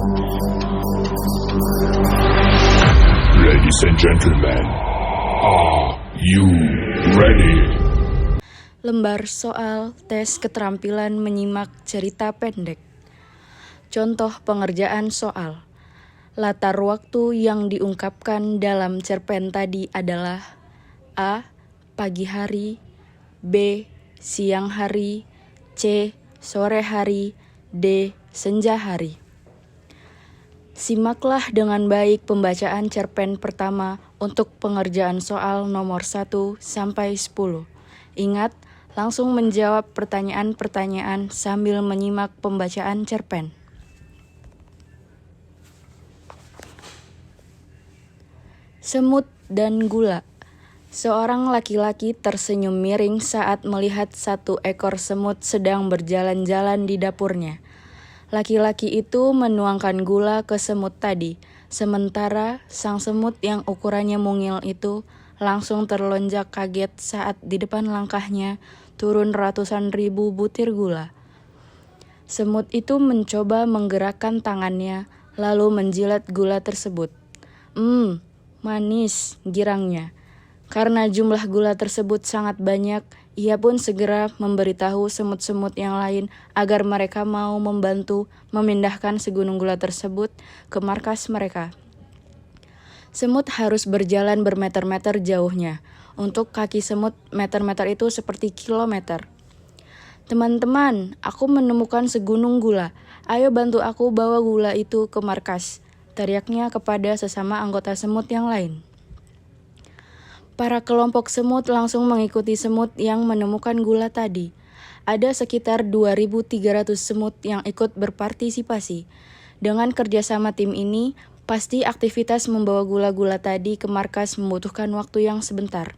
Ladies and gentlemen, are you ready? Lembar soal tes keterampilan menyimak cerita pendek. Contoh pengerjaan soal. Latar waktu yang diungkapkan dalam cerpen tadi adalah A. Pagi hari, B. Siang hari, C. Sore hari, D. Senja hari. Simaklah dengan baik pembacaan cerpen pertama untuk pengerjaan soal nomor 1 sampai 10. Ingat, langsung menjawab pertanyaan-pertanyaan sambil menyimak pembacaan cerpen. Semut dan gula. Seorang laki-laki tersenyum miring saat melihat satu ekor semut sedang berjalan-jalan di dapurnya. Laki-laki itu menuangkan gula ke semut tadi, sementara sang semut yang ukurannya mungil itu langsung terlonjak kaget saat di depan langkahnya turun ratusan ribu butir gula. Semut itu mencoba menggerakkan tangannya, lalu menjilat gula tersebut. Manis, girangnya. Karena jumlah gula tersebut sangat banyak, ia pun segera memberitahu semut-semut yang lain agar mereka mau membantu memindahkan segunung gula tersebut ke markas mereka. Semut harus berjalan bermeter-meter jauhnya. Untuk kaki semut, meter-meter itu seperti kilometer. Teman-teman, aku menemukan segunung gula. Ayo bantu aku bawa gula itu ke markas, teriaknya kepada sesama anggota semut yang lain. Para kelompok semut langsung mengikuti semut yang menemukan gula tadi. Ada sekitar 2.300 semut yang ikut berpartisipasi. Dengan kerjasama tim ini, pasti aktivitas membawa gula-gula tadi ke markas membutuhkan waktu yang sebentar.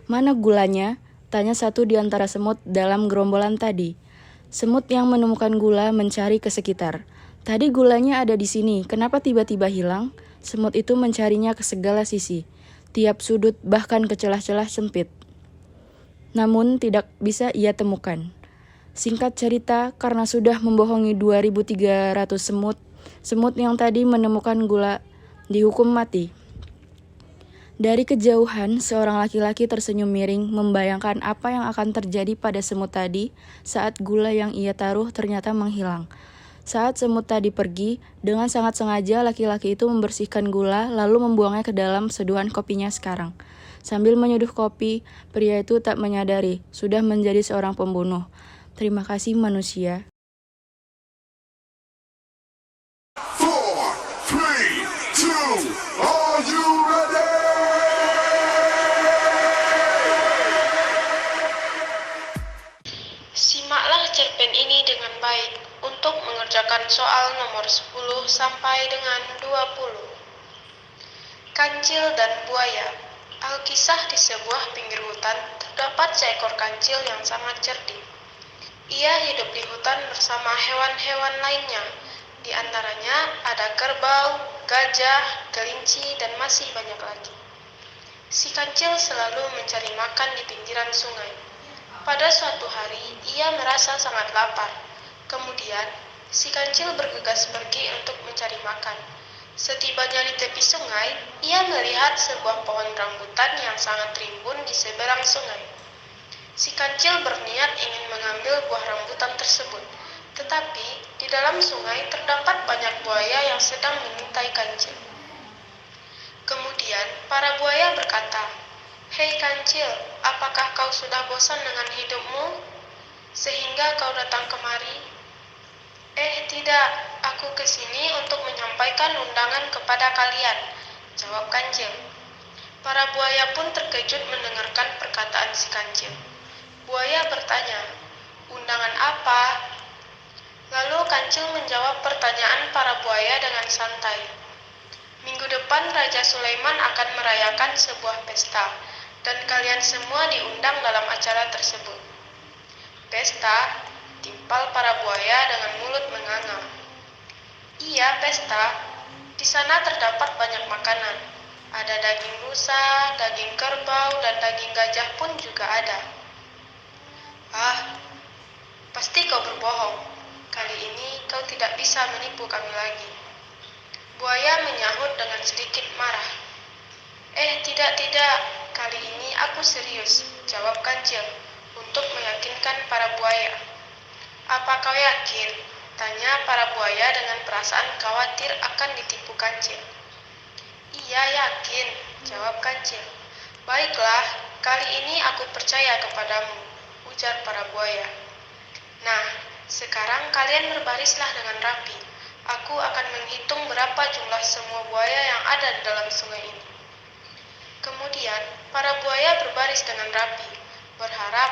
Mana gulanya? Tanya satu di antara semut dalam gerombolan tadi. Semut yang menemukan gula mencari ke sekitar. Tadi gulanya ada di sini, kenapa tiba-tiba hilang? Semut itu mencarinya ke segala sisi. Tiap sudut bahkan ke celah-celah sempit. Namun tidak bisa ia temukan. Singkat cerita, karena sudah membohongi 2.300 semut, semut yang tadi menemukan gula dihukum mati. Dari kejauhan, seorang laki-laki tersenyum miring membayangkan apa yang akan terjadi pada semut tadi saat gula yang ia taruh ternyata menghilang. Saat semut tadi pergi, dengan sangat sengaja laki-laki itu membersihkan gula lalu membuangnya ke dalam seduhan kopinya sekarang. Sambil menyeduh kopi, pria itu tak menyadari sudah menjadi seorang pembunuh. Terima kasih manusia. 4, 3, 2, are you ready? Simaklah cerpen ini dengan baik untuk mengerjakan soal nomor 10 sampai dengan 20. Kancil dan buaya. Alkisah di sebuah pinggir hutan terdapat seekor kancil yang sangat cerdik. Ia hidup di hutan bersama hewan-hewan lainnya. Di antaranya ada kerbau, gajah, kelinci, dan masih banyak lagi. Si kancil selalu mencari makan di pinggiran sungai. Pada suatu hari, ia merasa sangat lapar. Kemudian, si kancil bergegas pergi untuk mencari makan. Setibanya di tepi sungai, ia melihat sebuah pohon rambutan yang sangat rimbun di seberang sungai. Si kancil berniat ingin mengambil buah rambutan tersebut, tetapi di dalam sungai terdapat banyak buaya yang sedang mengintai kancil. Kemudian, para buaya berkata, "Hei kancil, apakah kau sudah bosan dengan hidupmu, sehingga kau datang kemari?" Tidak, aku kesini untuk menyampaikan undangan kepada kalian, jawab kancil. Para buaya pun terkejut mendengarkan perkataan si kancil. Buaya bertanya, "Undangan apa?" Lalu kancil menjawab pertanyaan para buaya dengan santai. "Minggu depan Raja Sulaiman akan merayakan sebuah pesta, dan kalian semua diundang dalam acara tersebut." "Pesta?" timpal para buaya dengan mulut menganga. "Iya, pesta. Di sana terdapat banyak makanan. Ada daging rusa, daging kerbau, dan daging gajah pun juga ada." "Ah, pasti kau berbohong," Kali ini kau tidak bisa menipu kami lagi. Buaya menyahut dengan sedikit marah. Tidak, kali ini aku serius, jawab Kancil, untuk meyakinkan para buaya. Apa kau yakin? Tanya para buaya dengan perasaan khawatir akan ditipu Kancil. Iya, yakin, jawab Kancil. Baiklah, kali ini aku percaya kepadamu, ujar para buaya. Nah, sekarang kalian berbarislah dengan rapi. Aku akan menghitung berapa jumlah semua buaya yang ada di dalam sungai ini. Kemudian, para buaya berbaris dengan rapi, berharap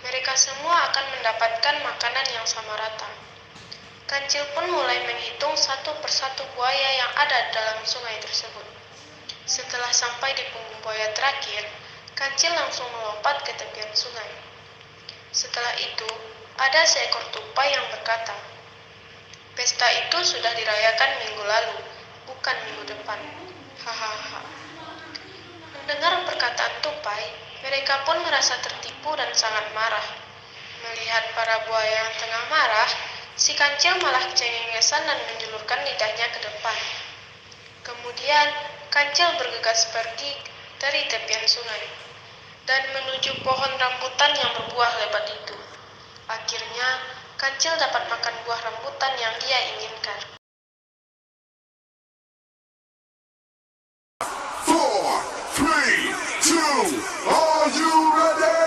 mereka semua akan mendapatkan makanan yang sama rata. Kancil pun mulai menghitung satu persatu buaya yang ada dalam sungai tersebut. Setelah sampai di punggung buaya terakhir, Kancil langsung melompat ke tepian sungai. Setelah itu, ada seekor tupai yang berkata, "Pesta itu sudah dirayakan minggu lalu, bukan minggu depan." Hahaha. Mendengar perkataan tupai, mereka pun merasa tertipu dan sangat marah. Melihat para buaya yang tengah marah, si Kancil malah cengengesan dan menjulurkan lidahnya ke depan. Kemudian, Kancil bergegas pergi dari tepian sungai dan menuju pohon rambutan yang berbuah lebat itu. Akhirnya, Kancil dapat makan buah rambutan yang dia inginkan. 4, 3, 2, are you ready?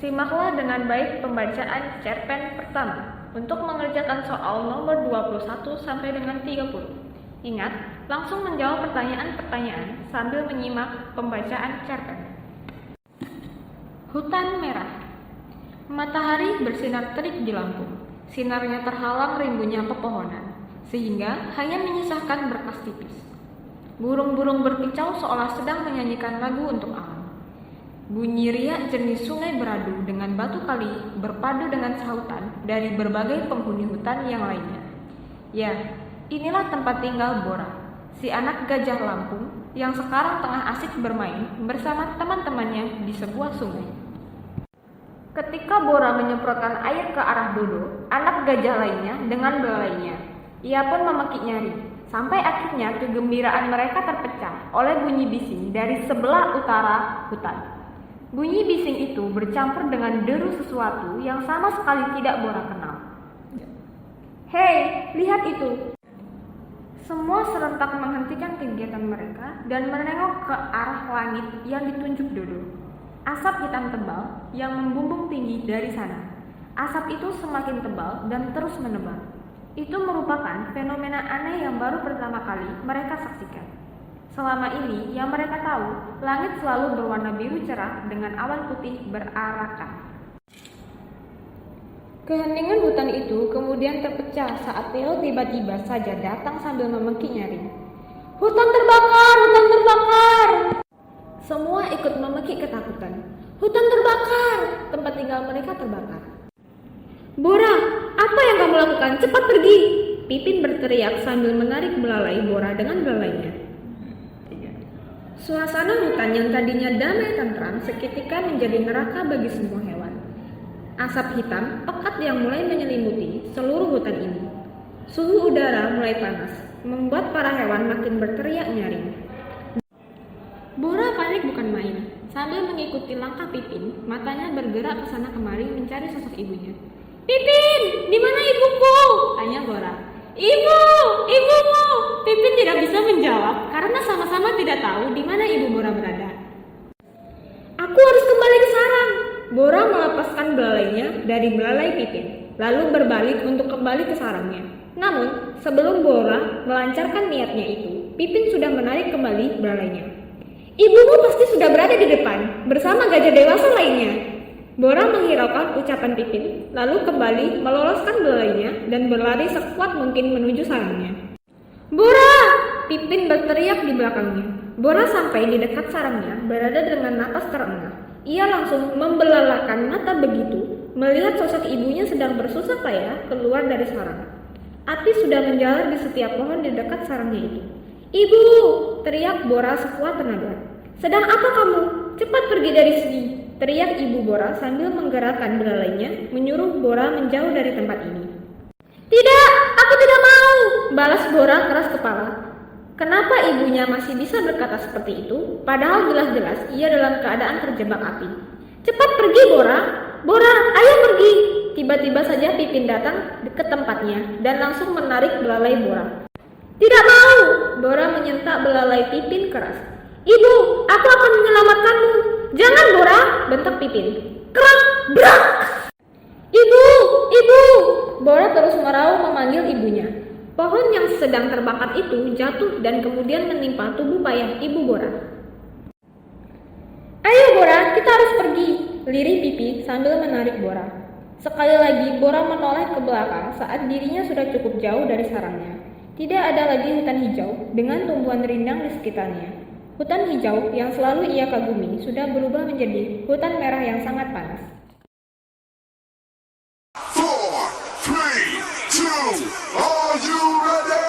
Simaklah dengan baik pembacaan cerpen pertama untuk mengerjakan soal nomor 21 sampai dengan 30. Ingat, langsung menjawab pertanyaan-pertanyaan sambil menyimak pembacaan cerpen. Hutan merah. Matahari bersinar terik di Lampung. Sinarnya terhalang rimbunnya pepohonan, sehingga hanya menyisakan berkas tipis. Burung-burung berkicau seolah sedang menyanyikan lagu untuk alam. Bunyi riak jernih sungai beradu dengan batu kali berpadu dengan sahutan dari berbagai penghuni hutan yang lainnya. Ya, inilah tempat tinggal Bora, si anak gajah Lampung yang sekarang tengah asik bermain bersama teman-temannya di sebuah sungai. Ketika Bora menyemprotkan air ke arah Dodo, anak gajah lainnya dengan belalainya, ia pun memekik nyari, sampai akhirnya kegembiraan mereka terpecah oleh bunyi bising dari sebelah utara hutan. Bunyi bising itu bercampur dengan deru sesuatu yang sama sekali tidak Bora kenal. "Hei, lihat itu!" Semua serentak menghentikan kegiatan mereka dan menengok ke arah langit yang ditunjuk Dodo. Asap hitam tebal yang membumbung tinggi dari sana. Asap itu semakin tebal dan terus menebar. Itu merupakan fenomena aneh yang baru pertama kali mereka saksikan. Selama ini yang mereka tahu, langit selalu berwarna biru cerah dengan awan putih berarakan. Keheningan hutan itu kemudian terpecah saat Theo tiba-tiba saja datang sambil memekik nyaring. "Hutan terbakar! Hutan terbakar!" Semua ikut memekik ketakutan. "Hutan terbakar! Tempat tinggal mereka terbakar." "Bora, apa yang kamu lakukan? Cepat pergi!" Pipin berteriak sambil menarik belalai Bora dengan belalainya. Suasana hutan yang tadinya damai tentram seketika menjadi neraka bagi semua hewan. Asap hitam pekat yang mulai menyelimuti seluruh hutan ini. Suhu udara mulai panas, membuat para hewan makin berteriak nyaring. Bora panik bukan main. Sambil mengikuti langkah Pipin, matanya bergerak ke sana kemari mencari sosok ibunya. "Pipin, di mana ibuku?" tanya Bora. "Ibu, ibumu!" Pipin tidak bisa menjawab karena sama-sama tidak tahu di mana ibu Bora berada. "Aku harus kembali ke sarang." Bora melepaskan belalainya dari belalai Pipin, lalu berbalik untuk kembali ke sarangnya. Namun, sebelum Bora melancarkan niatnya itu, Pipin sudah menarik kembali belalainya. "Ibumu pasti sudah berada di depan, bersama gajah dewasa lainnya." Bora menghiraukan ucapan Pipin, lalu kembali meloloskan belalainya dan berlari sekuat mungkin menuju sarangnya. "Bora!" Pipin berteriak di belakangnya. Bora sampai di dekat sarangnya, berada dengan napas terengah. Ia langsung membelalakan mata begitu, melihat sosok ibunya sedang bersusah payah keluar dari sarang. Api sudah menjalar di setiap pohon di dekat sarangnya itu. "Ibu!" teriak Bora sekuat tenaga. "Sedang apa kamu? Cepat pergi dari sini!" teriak Ibu Bora sambil menggerakkan belalainya, menyuruh Bora menjauh dari tempat ini. Tidak, aku tidak mau, balas Bora keras kepala. Kenapa ibunya masih bisa berkata seperti itu, padahal jelas-jelas ia dalam keadaan terjebak api. Cepat pergi, Bora! Bora, ayo pergi! Tiba-tiba saja Pipin datang ke tempatnya dan langsung menarik belalai Bora. Tidak mau! Bora menyentak belalai Pipin keras. Ibu, aku akan menyelamatkanmu. Jangan, Bora! Bentak Pipin. Kerak! Brak! Ibu! Ibu! Bora terus meraung memanggil ibunya. Pohon yang sedang terbakar itu jatuh dan kemudian menimpa tubuh payah Ibu Bora. Ayo Bora, kita harus pergi, lirih Pipi sambil menarik Bora. Sekali lagi Bora menoleh ke belakang saat dirinya sudah cukup jauh dari sarangnya. Tidak ada lagi hutan hijau dengan tumbuhan rindang di sekitarnya. Hutan hijau yang selalu ia kagumi sudah berubah menjadi hutan merah yang sangat panas. 4, 3, 2, are you ready?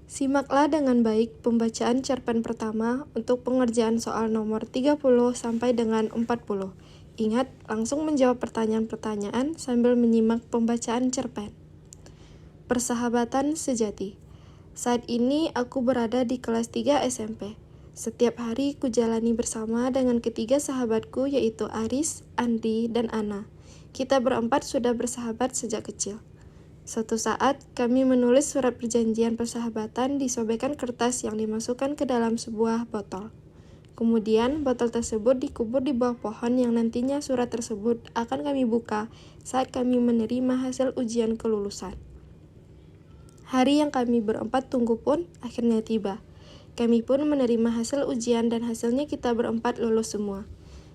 Simaklah dengan baik pembacaan cerpen pertama untuk pengerjaan soal nomor 30 sampai dengan 40. Ingat, langsung menjawab pertanyaan-pertanyaan sambil menyimak pembacaan cerpen. Persahabatan sejati. Saat ini aku berada di kelas 3 SMP. Setiap hari kujalani bersama dengan ketiga sahabatku yaitu Aris, Andri, dan Ana. Kita berempat sudah bersahabat sejak kecil. Suatu saat, kami menulis surat perjanjian persahabatan di sobekan kertas yang dimasukkan ke dalam sebuah botol. Kemudian, botol tersebut dikubur di bawah pohon yang nantinya surat tersebut akan kami buka saat kami menerima hasil ujian kelulusan. Hari yang kami berempat tunggu pun akhirnya tiba. Kami pun menerima hasil ujian dan hasilnya kita berempat lulus semua.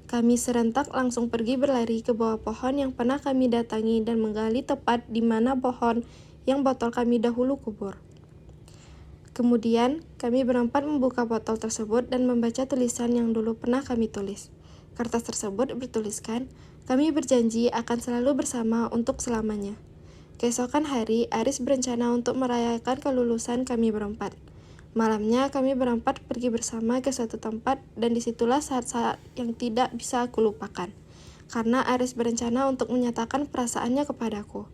Kami serentak langsung pergi berlari ke bawah pohon yang pernah kami datangi dan menggali tepat di mana pohon yang botol kami dahulu kubur. Kemudian, kami berempat membuka botol tersebut dan membaca tulisan yang dulu pernah kami tulis. Kertas tersebut bertuliskan, kami berjanji akan selalu bersama untuk selamanya. Keesokan hari, Aris berencana untuk merayakan kelulusan kami berempat. Malamnya kami berempat pergi bersama ke suatu tempat dan disitulah saat-saat yang tidak bisa aku lupakan. Karena Aris berencana untuk menyatakan perasaannya kepadaku.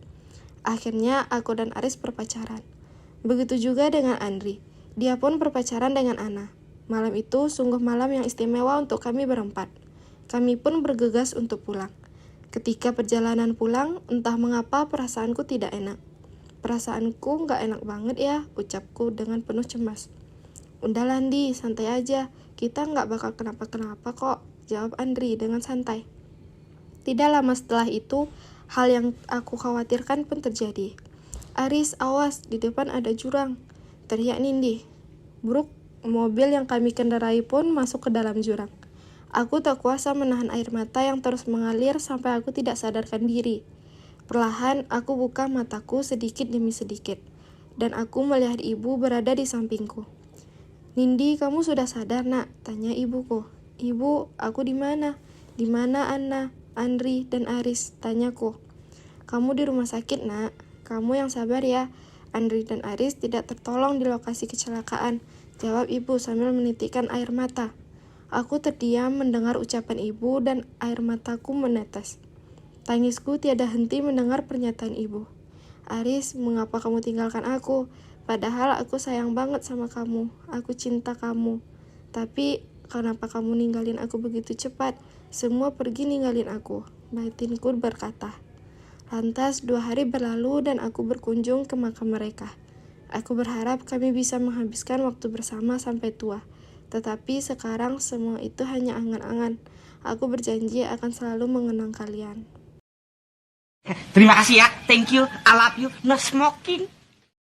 Akhirnya aku dan Aris berpacaran. Begitu juga dengan Andri. Dia pun berpacaran dengan Ana. Malam itu sungguh malam yang istimewa untuk kami berempat. Kami pun bergegas untuk pulang. Ketika perjalanan pulang, entah mengapa perasaanku tidak enak. Perasaanku gak enak banget ya, ucapku dengan penuh cemas. Udah Landi, santai aja, kita gak bakal kenapa-kenapa kok, jawab Andri dengan santai. Tidak lama setelah itu, hal yang aku khawatirkan pun terjadi. Aris, awas, di depan ada jurang, teriak Nindi. Bruk, mobil yang kami kendarai pun masuk ke dalam jurang. Aku tak kuasa menahan air mata yang terus mengalir sampai aku tidak sadarkan diri. Perlahan, aku buka mataku sedikit demi sedikit, dan aku melihat ibu berada di sampingku. Nindi, kamu sudah sadar, nak? Tanya ibuku. Ibu, aku di mana? Di mana Anna, Andri, dan Aris? Tanyaku. Kamu di rumah sakit, nak. Kamu yang sabar ya. Andri dan Aris tidak tertolong di lokasi kecelakaan, jawab ibu sambil menitikkan air mata. Aku terdiam mendengar ucapan ibu dan air mataku menetes. Tangisku tiada henti mendengar pernyataan ibu. Aris, mengapa kamu tinggalkan aku? Padahal aku sayang banget sama kamu. Aku cinta kamu. Tapi, kenapa kamu ninggalin aku begitu cepat? Semua pergi ninggalin aku. Batinku berkata. Lantas 2 hari berlalu dan aku berkunjung ke makam mereka. Aku berharap kami bisa menghabiskan waktu bersama sampai tua. Tetapi sekarang semua itu hanya angan-angan. Aku berjanji akan selalu mengenang kalian. Terima kasih ya, thank you, I love you, no smoking.